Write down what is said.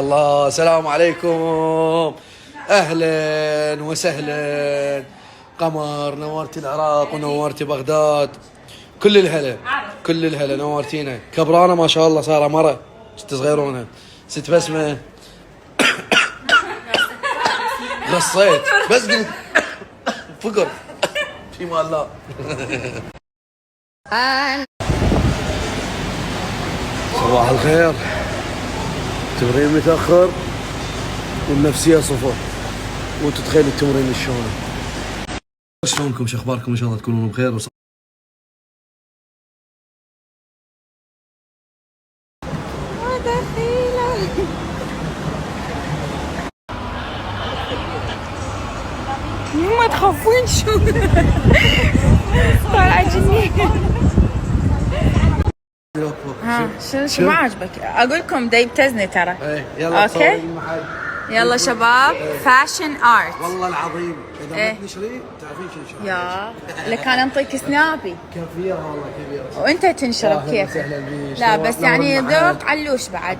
الله، السلام عليكم. اهلا وسهلا. قمر، نورتي العراق ونورتي بغداد. كل الهلا كل الهلا، نورتينا. كبرانه ما شاء الله، صار مره تصغيرونها. ست بسمه غصيت بس قلت فقر في مال الله. صباح الخير. تمرين متأخر والنفسية صفر، وتتخيل التمرين شلونه. شلونكم؟ شو اخباركم؟ ان شاء الله تكونون بخير. ما تخافون شو طالعة جنين. ها شو ما عجبك؟ اقول لكم دا يبتزني ترى. يلا اوكي يلا شباب. فاشن ارت والله العظيم اذا ما تنشرين تعرفين شو نشر. يا لك انا انطيك سنابي كبيره والله كبيره، وانت تنشر بكيفك. لا بس يعني ذوق علوش بعد.